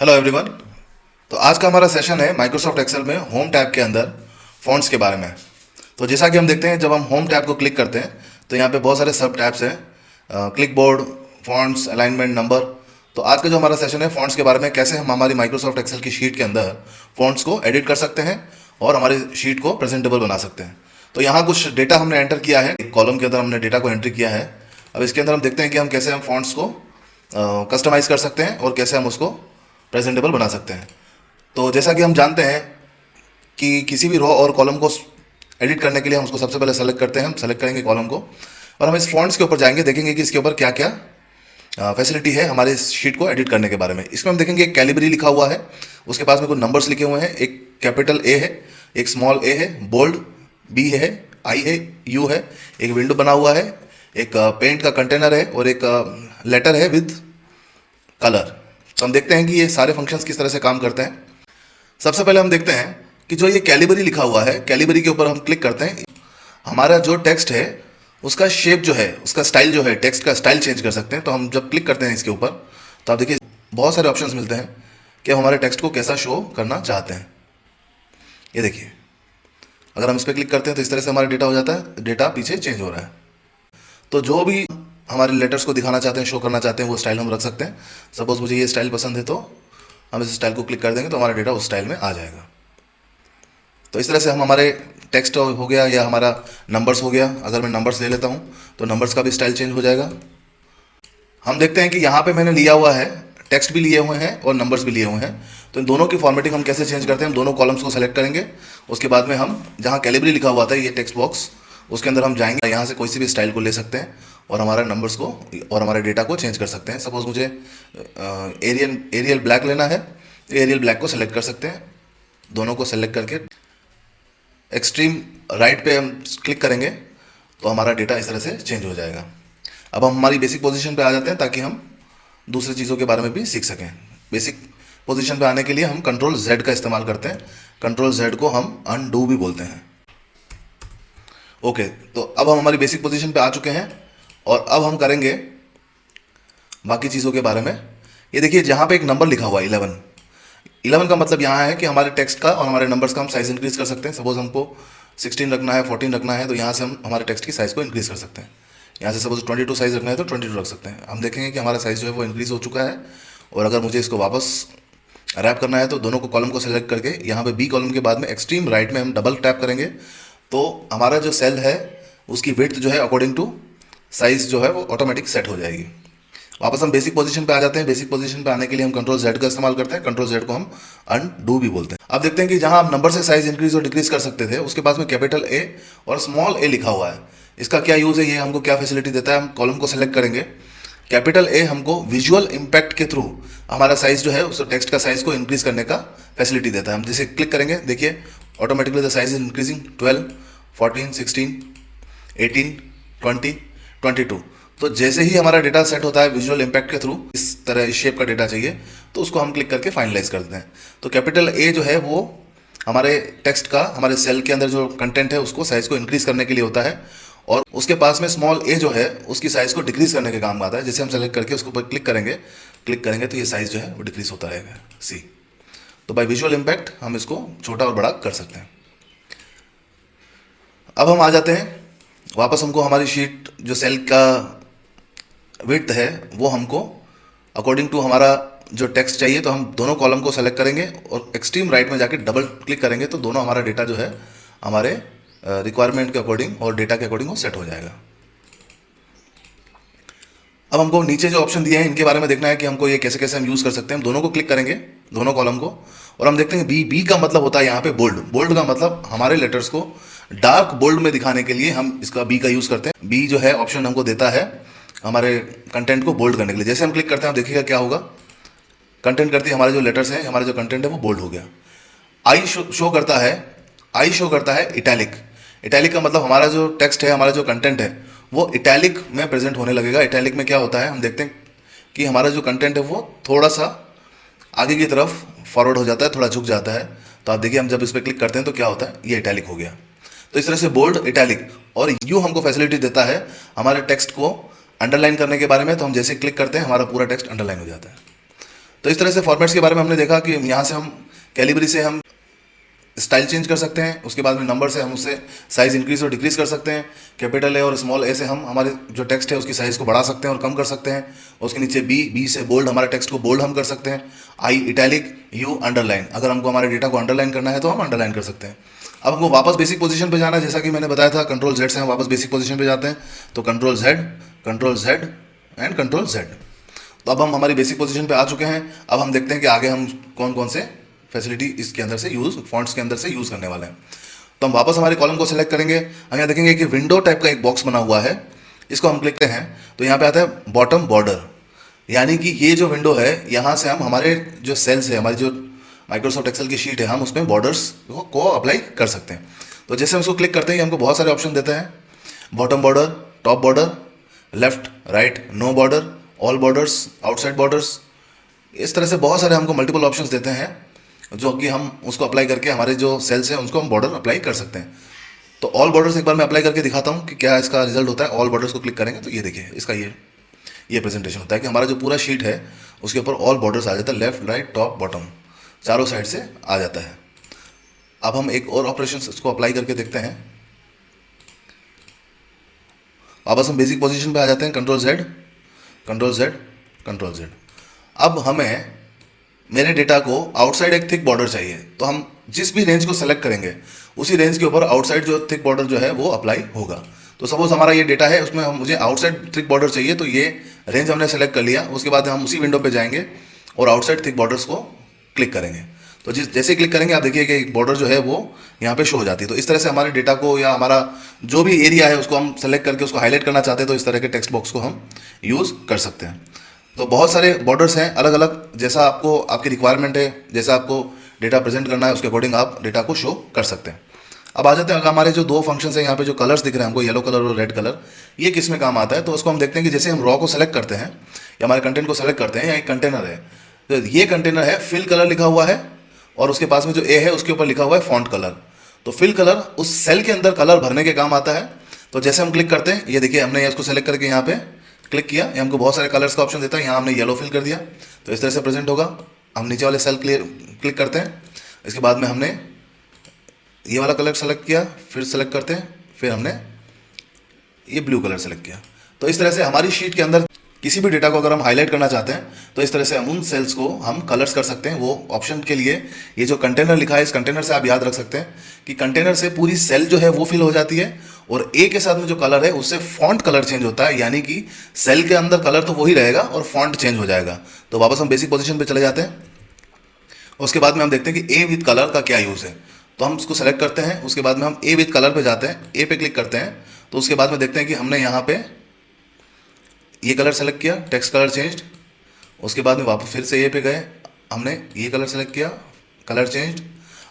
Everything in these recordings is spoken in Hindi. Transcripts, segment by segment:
Hello everyone. तो आज का हमारा सेशन है माइक्रोसॉफ्ट एक्सेल में होम टैब के अंदर फॉन्ट्स के बारे में। तो जैसा कि हम देखते हैं, जब हम होम टैब को क्लिक करते हैं तो यहाँ पे बहुत सारे सब टैब्स हैं, click board, fonts, alignment, number. तो आज का जो हमारा सेशन है फॉन्ट्स के बारे में, कैसे हम हमारी माइक्रोसॉफ्ट एक्सेल की शीट के अंदर फॉन्ट्स को एडिट कर सकते हैं और हमारी शीट को प्रेजेंटेबल बना सकते हैं। तो यहाँ कुछ डेटा हमने एंटर किया है, कॉलम के अंदर हमने डेटा को एंट्री किया है। अब इसके अंदर हम देखते हैं कि हम कैसे हम फॉन्ट्स को कस्टमाइज़ कर सकते हैं और कैसे हम उसको प्रेजेंटेबल बना सकते हैं। तो जैसा कि हम जानते हैं कि किसी भी रो और कॉलम को एडिट करने के लिए हम उसको सबसे पहले सेलेक्ट करते हैं। हम सेलेक्ट करेंगे कॉलम को और हम इस फॉन्ट्स के ऊपर जाएंगे, देखेंगे कि इसके ऊपर क्या क्या फैसिलिटी है हमारे इस शीट को एडिट करने के बारे में। इसमें हम देखेंगे एक कैलिबरी लिखा हुआ है, उसके पास में कुछ नंबर्स लिखे हुए हैं, एक कैपिटल ए है, एक स्मॉल ए है, बोल्ड बी है, आई है, यू है, एक विंडो बना हुआ है, एक पेंट का कंटेनर है और एक लेटर है विद कलर। तो हम देखते हैं कि ये सारे फंक्शंस किस तरह से काम करते हैं। सबसे पहले हम देखते हैं कि जो ये कैलिबरी लिखा हुआ है, कैलिबरी के ऊपर हम क्लिक करते हैं, हमारा जो टेक्स्ट है उसका शेप जो है, उसका स्टाइल जो है, टेक्स्ट का स्टाइल चेंज कर सकते हैं। तो हम जब क्लिक करते हैं इसके ऊपर तो आप देखिए बहुत सारे ऑप्शंस मिलते हैं कि हम हमारे टेक्स्ट को कैसा शो करना चाहते हैं। ये देखिए, अगर हम इस पर क्लिक करते हैं तो इस तरह से हमारा डेटा हो जाता है, डेटा पीछे चेंज हो रहा है। तो जो भी हमारे लेटर्स को दिखाना चाहते हैं, शो करना चाहते हैं, वो स्टाइल हम रख सकते हैं। सपोज मुझे ये स्टाइल पसंद है तो हम इस स्टाइल को क्लिक कर देंगे तो हमारा डेटा उस स्टाइल में आ जाएगा। तो इस तरह से हम हमारे टेक्स्ट हो गया या हमारा नंबर्स हो गया, अगर मैं नंबर्स ले लेता हूँ तो नंबर्स का भी स्टाइल चेंज हो जाएगा। हम देखते हैं कि यहाँ पे मैंने लिया हुआ है, टेक्स्ट भी लिए हुए हैं और नंबर्स भी लिए हुए हैं। तो इन दोनों की फॉर्मेटिंग हम कैसे चेंज करते हैं, हम दोनों कॉलम्स को सेलेक्ट करेंगे। उसके बाद में हम जहाँ कैलिबरी लिखा हुआ था ये टेक्स्ट बॉक्स, उसके अंदर हम जाएंगे, यहाँ से कोई सी भी स्टाइल को ले सकते हैं और हमारे नंबर्स को और हमारे डेटा को चेंज कर सकते हैं। सपोज मुझे एरियल ब्लैक लेना है तो एरियल ब्लैक को सेलेक्ट कर सकते हैं। दोनों को सेलेक्ट करके एक्सट्रीम राइट पे हम क्लिक करेंगे तो हमारा डेटा इस तरह से चेंज हो जाएगा। अब हम हमारी बेसिक पोजीशन पे आ जाते हैं ताकि हम दूसरी चीज़ों के बारे में भी सीख सकें। बेसिक पोजीशन पे आने के लिए हम कंट्रोल Z का इस्तेमाल करते हैं। कंट्रोल Z को हम अनडू भी बोलते हैं। ओके, तो अब हम हमारी बेसिक पोजीशन पे आ चुके हैं और अब हम करेंगे बाकी चीज़ों के बारे में। ये देखिए, जहाँ पे एक नंबर लिखा हुआ है 11 का मतलब यहाँ है कि हमारे टेक्स्ट का और हमारे नंबर्स का हम साइज़ इंक्रीज़ कर सकते हैं। सपोज हमको 16 रखना है, 14 रखना है, तो यहाँ से हम हमारे टेक्स्ट की साइज़ को इंक्रीज़ कर सकते हैं। यहाँ से सपोज 22 साइज़ रखना है तो 22 रख सकते हैं। हम देखेंगे कि हमारा साइज़ जो है वो इंक्रीज़ हो चुका है। और अगर मुझे इसको वापस रैप करना है तो दोनों को कॉलम को सेलेक्ट करके यहाँ पे बी कॉलम के बाद में एक्सट्रीम राइट में हम डबल टैप करेंगे तो हमारा जो सेल है उसकी विड्थ जो है अकॉर्डिंग टू साइज़ जो है वो ऑटोमेटिक सेट हो जाएगी। वापस हम बेसिक पोजीशन पे आ जाते हैं। बेसिक पोजीशन पे आने के लिए हम कंट्रोल Z का इस्तेमाल करते हैं। कंट्रोल Z को हम अनडू भी बोलते हैं। अब देखते हैं कि जहां आप नंबर से साइज इंक्रीज और डिक्रीज कर सकते थे, उसके पास में कैपिटल ए और स्मॉल ए लिखा हुआ है। इसका क्या यूज़ है, ये हमको क्या फैसिलिटी देता है। हम कॉलम को सेलेक्ट करेंगे, कैपिटल ए हमको विजुअल इम्पैक्ट के थ्रू हमारा साइज जो है उस टेक्स्ट का साइज को इंक्रीज करने का फैसिलिटी देता है। हम जैसे क्लिक करेंगे, देखिए automatically the size is increasing 12, 14, 16, 18, 20, 22। तो जैसे ही हमारा डेटा सेट होता है विजुअल इम्पैक्ट के थ्रू, इस तरह इस शेप का डेटा चाहिए तो उसको हम क्लिक करके फाइनलाइज कर देते हैं। तो कैपिटल ए जो है वो हमारे टेक्स्ट का, हमारे सेल के अंदर जो कंटेंट है उसको साइज को इंक्रीज करने के लिए होता है। और उसके पास में स्मॉल ए जो है उसकी साइज को डिक्रीज करने के काम आता है। जैसे हम सेलेक्ट करके उसके ऊपर क्लिक करेंगे तो ये साइज जो है वो डिक्रीज होता रहेगा। सी, तो बाय विजुअल इम्पैक्ट हम इसको छोटा और बड़ा कर सकते हैं। अब हम आ जाते हैं वापस, हमको हमारी शीट जो सेल का विड्थ है वो हमको अकॉर्डिंग टू हमारा जो टेक्स्ट चाहिए, तो हम दोनों कॉलम को सेलेक्ट करेंगे और एक्सट्रीम राइट में जाके डबल क्लिक करेंगे तो दोनों हमारा डेटा जो है हमारे रिक्वायरमेंट के अकॉर्डिंग और डेटा के अकॉर्डिंग वो सेट हो जाएगा। अब हमको नीचे जो ऑप्शन दिए हैं इनके बारे में देखना है कि हमको ये कैसे कैसे हम यूज़ कर सकते हैं। हम दोनों को क्लिक करेंगे, दोनों कॉलम को, और हम देखते हैं बी का मतलब होता है यहाँ पे बोल्ड। बोल्ड का मतलब हमारे लेटर्स को डार्क बोल्ड में दिखाने के लिए हम इसका बी का यूज़ करते हैं। बी जो है ऑप्शन हमको देता है हमारे कंटेंट को बोल्ड करने के लिए। जैसे हम क्लिक करते हैं, आप देखिएगा क्या होगा, कंटेंट करती है हमारे जो लेटर्स हैं, हमारा जो कंटेंट है वो बोल्ड हो गया। आई शो करता है, आई शो करता है इटैलिक। इटैलिक का मतलब हमारा जो टेक्स्ट है, हमारा जो कंटेंट है वो इटैलिक में प्रेजेंट होने लगेगा। इटैलिक में क्या होता है, हम देखते हैं कि हमारा जो कंटेंट है वो थोड़ा सा आगे की तरफ फॉरवर्ड हो जाता है, थोड़ा झुक जाता है। तो आप देखिए, हम जब इस पर क्लिक करते हैं तो क्या होता है, ये इटैलिक हो गया। तो इस तरह से बोल्ड, इटैलिक और यू हमको फैसिलिटी देता है हमारे टेक्स्ट को अंडरलाइन करने के बारे में। तो हम जैसे क्लिक करते हैं हमारा पूरा टेक्स्ट अंडरलाइन हो जाता है। तो इस तरह से फॉर्मेट्स के बारे में हमने देखा कि यहाँ से हम कैलिबरी से हम स्टाइल चेंज कर सकते हैं, उसके बाद में नंबर से हम उससे साइज़ इंक्रीज और डिक्रीज कर सकते हैं। कैपिटल ए और स्मॉल ए से हम हमारे जो टेक्स्ट है उसकी साइज़ को बढ़ा सकते हैं और कम कर सकते हैं। उसके नीचे बी से बोल्ड, हमारे टेक्स्ट को बोल्ड हम कर सकते हैं। आई इटैलिक, यू अंडरलाइन, अगर हमको हमारे डेटा को अंडरलाइन करना है तो हम अंडरलाइन कर सकते हैं। अब हमको वापस बेसिक पोजीशन पे जाना है, जैसा कि मैंने बताया था कंट्रोल जेड से हम वापस बेसिक पोजीशन पे जाते हैं। तो control Z and control Z. तो अब हम हमारी बेसिक पोजीशन पे आ चुके हैं। अब हम देखते हैं कि आगे हम कौन कौन से फैसिलिटी इसके अंदर से फॉन्ट्स के अंदर से यूज़ करने वाले हैं। तो हम वापस हमारे कॉलम को सेलेक्ट करेंगे। हम यहाँ देखेंगे कि विंडो टाइप का एक बॉक्स बना हुआ है, इसको हम क्लिक करते हैं तो यहाँ पे आता है बॉटम बॉर्डर, यानी कि ये जो विंडो है यहाँ से हम हमारे जो सेल्स है, हमारी जो माइक्रोसॉफ्ट एक्सेल की शीट है, हम उसमें बॉर्डर्स को अप्लाई कर सकते हैं। तो जैसे हम उसको क्लिक करते हैं ये हमको बहुत सारे ऑप्शन देते हैं, bottom border, top border, left right no border, all borders, outside borders, इस तरह से बहुत सारे हमको मल्टीपल ऑप्शंस देते हैं जो कि हम उसको अप्लाई करके हमारे जो सेल्स हैं उसको हम बॉर्डर अप्लाई कर सकते हैं। तो ऑल बॉर्डर्स एक बार मैं अप्लाई करके दिखाता हूँ कि क्या इसका रिजल्ट होता है। ऑल बॉर्डर्स को क्लिक करेंगे तो ये देखिए इसका ये प्रेजेंटेशन होता है कि हमारा जो पूरा शीट है उसके ऊपर ऑल बॉर्डर्स आ जाता है, लेफ्ट राइट टॉप बॉटम चारों साइड से आ जाता है। अब हम एक और ऑपरेशन इसको अप्लाई करके देखते हैं। वापस हम बेसिक पोजीशन पे आ जाते हैं, control Z control Z control Z. अब हमें मेरे डेटा को आउटसाइड एक थिक बॉर्डर चाहिए, तो हम जिस भी रेंज को सेलेक्ट करेंगे उसी रेंज के ऊपर आउटसाइड जो थिक बॉर्डर जो है वो अप्लाई होगा। तो सपोज हमारा ये डेटा है उसमें मुझे आउटसाइड थिक बॉर्डर चाहिए, तो ये रेंज हमने सेलेक्ट कर लिया। उसके बाद हम उसी विंडो पे जाएंगे और आउटसाइड थिक बॉर्डर्स को क्लिक करेंगे। तो जैसे क्लिक करेंगे आप देखिए कि बॉर्डर जो है वो यहाँ पे शो हो जाती है। तो इस तरह से हमारे डेटा को या हमारा जो भी एरिया है उसको हम सेलेक्ट करके उसको हाईलाइट करना चाहते हैं तो इस तरह के टेक्स्ट बॉक्स को हम यूज़ कर सकते हैं। तो बहुत सारे बॉर्डर्स हैं अलग अलग, जैसा आपको आपकी रिक्वायरमेंट है, जैसा आपको डेटा प्रेजेंट करना है उसके अकॉर्डिंग आप डेटा को शो कर सकते हैं। अब आ जाते हैं हमारे जो दो फंक्शंस हैं, यहाँ पे जो कलर्स दिख रहे हैं हमको, येलो कलर और रेड कलर, ये किस में काम आता है। तो उसको हम देखते हैं कि जैसे हम रॉ को सेलेक्ट करते हैं या हमारे कंटेंट को सेलेक्ट करते हैं, या एक कंटेनर है, तो ये कंटेनर है, फिल कलर लिखा हुआ है और उसके पास में जो ए है उसके ऊपर लिखा हुआ है फॉन्ट कलर। तो फिल कलर उस सेल के अंदर कलर भरने के काम आता है। तो जैसे हम क्लिक करते हैं, ये देखिए हमने इसको सेलेक्ट करके यहाँ पे क्लिक किया, ये हमको बहुत सारे कलर्स का ऑप्शन देता है। यहाँ हमने येलो फिल कर दिया तो इस तरह से प्रेजेंट होगा। हम नीचे वाले सेल क्लिक करते हैं, इसके बाद में हमने ये वाला कलर सेलेक्ट किया, फिर सेलेक्ट करते हैं, फिर हमने ये ब्लू कलर सेलेक्ट किया। तो इस तरह से हमारी शीट के अंदर किसी भी डेटा को अगर हम हाईलाइट करना चाहते हैं तो इस तरह से हम उन सेल्स को हम कलर्स कर सकते हैं। वो ऑप्शन के लिए ये जो कंटेनर लिखा है, इस कंटेनर से आप याद रख सकते हैं कि कंटेनर से पूरी सेल जो है वो फिल हो जाती है और ए के साथ में जो कलर है उससे फॉन्ट कलर चेंज होता है, यानी कि सेल के अंदर कलर तो वही रहेगा और फॉन्ट चेंज हो जाएगा। तो वापस हम बेसिक पोजीशन पे चले जाते हैं। उसके बाद में हम देखते हैं कि ए विथ कलर का क्या यूज़ है। तो हम उसको सेलेक्ट करते हैं, उसके बाद में हम ए विथ कलर पे जाते हैं, ए पे क्लिक करते हैं। तो उसके बाद में देखते हैं कि हमने यहाँ पे ये कलर सेलेक्ट किया, टेक्स्ट कलर चेंज्ड। उसके बाद में वापस फिर से ए पे गए, हमने ये कलर सेलेक्ट किया, कलर चेंज्ड।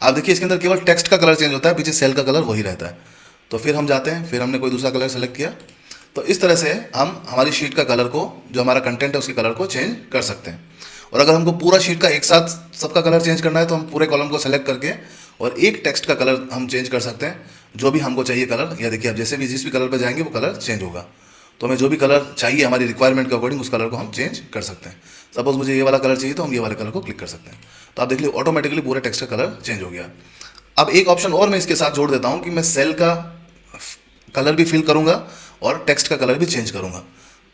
आप देखिए इसके अंदर केवल टेक्स्ट का कलर चेंज होता है, पीछे सेल का कलर वही रहता है। तो फिर हम जाते हैं, फिर हमने कोई दूसरा कलर सेलेक्ट किया। तो इस तरह से हम हमारी शीट का कलर को, जो हमारा कंटेंट है उसके कलर को चेंज कर सकते हैं। और अगर हमको पूरा शीट का एक साथ सबका कलर चेंज करना है तो हम पूरे कॉलम को सेलेक्ट करके और एक टेक्स्ट का कलर हम चेंज कर सकते हैं, जो भी हमको चाहिए कलर। या देखिए आप जैसे भी जिस भी कलर पर जाएंगे वो कलर चेंज होगा। तो हमें जो भी कलर चाहिए हमारी रिक्वायरमेंट के अकॉर्डिंग उस कलर को हम चेंज कर सकते हैं। सपोज मुझे ये वाला कलर चाहिए तो हम ये वाले कलर को क्लिक कर सकते हैं। तो आप देख लीजिए ऑटोमेटिकली पूरे टेक्स्ट का कलर चेंज हो गया। अब एक ऑप्शन और मैं इसके साथ जोड़ देता हूँ कि मैं सेल का कलर भी फिल करूँगा और टेक्स्ट का कलर भी चेंज करूँगा।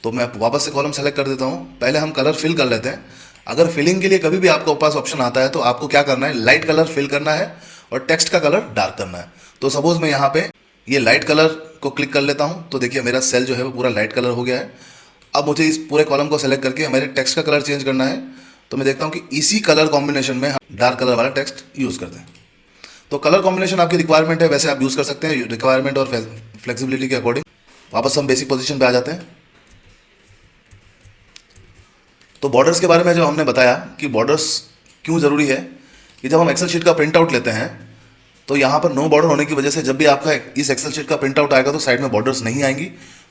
तो मैं वापस से कॉलम सेलेक्ट कर देता हूँ। पहले हम कलर फिल कर लेते हैं। अगर फिलिंग के लिए कभी भी आपके पास ऑप्शन आता है तो आपको क्या करना है, लाइट कलर फिल करना है और टेक्स्ट का कलर डार्क करना है। तो सपोज मैं यहाँ पे ये लाइट कलर को क्लिक कर लेता हूँ, तो देखिए मेरा सेल जो है वो पूरा लाइट कलर हो गया है। अब मुझे इस पूरे कॉलम को सेलेक्ट करके मेरे टेक्स्ट का कलर चेंज करना है। तो मैं देखता हूँ कि इसी कलर कॉम्बिनेशन में हम डार्क कलर वाला टेक्स्ट यूज़ करते हैं। तो कलर कॉम्बिनेशन आपकी रिक्वायरमेंट है, वैसे आप यूज़ कर सकते हैं रिक्वायरमेंट और फ्लेक्सिबिलिटी के अकॉर्डिंग। वापस हम बेसिक पोजीशन पे आ जाते हैं। तो बॉर्डर्स के बारे में जो हमने बताया कि बॉर्डर्स क्यों ज़रूरी है, कि जब हम एक्सेल शीट का प्रिंट आउट लेते हैं तो यहाँ पर नो बॉर्डर होने की वजह से जब भी आपका इस एक्सेल शीट का प्रिंट आउट आएगा तो साइड में बॉर्डर्स नहीं आएंगी।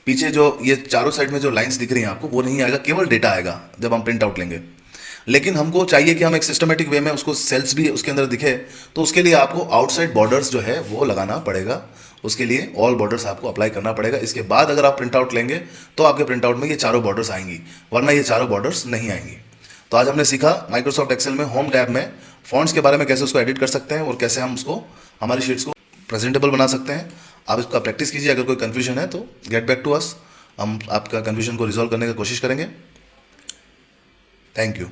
पीछे जो ये चारों साइड में जो लाइंस दिख रही हैं आपको वो नहीं आएगा, केवल डेटा आएगा जब हम प्रिंट आउट लेंगे। लेकिन हमको चाहिए कि हम एक सिस्टमेटिक वे में उसको सेल्स भी उसके अंदर दिखे, तो उसके लिए आपको आउटसाइड बॉर्डर्स जो है वो लगाना पड़ेगा। उसके लिए ऑल बॉर्डर्स आपको अप्लाई करना पड़ेगा। इसके बाद अगर आप प्रिंट आउट लेंगे तो आपके प्रिंट आउट में ये चारों बॉर्डर्स आएंगी, वरना ये चारों बॉर्डर्स नहीं आएंगी। तो आज हमने सीखा माइक्रोसॉफ्ट एक्सेल में होम टैब में फॉन्ट्स के बारे में, कैसे उसको एडिट कर सकते हैं और कैसे हम उसको हमारी शीट्स को प्रेजेंटेबल बना सकते हैं। आप इसका प्रैक्टिस कीजिए। अगर कोई कन्फ्यूजन है तो गेट बैक टू अस, हम आपका कन्फ्यूजन को रिजॉल्व करने की कोशिश करेंगे। Thank you.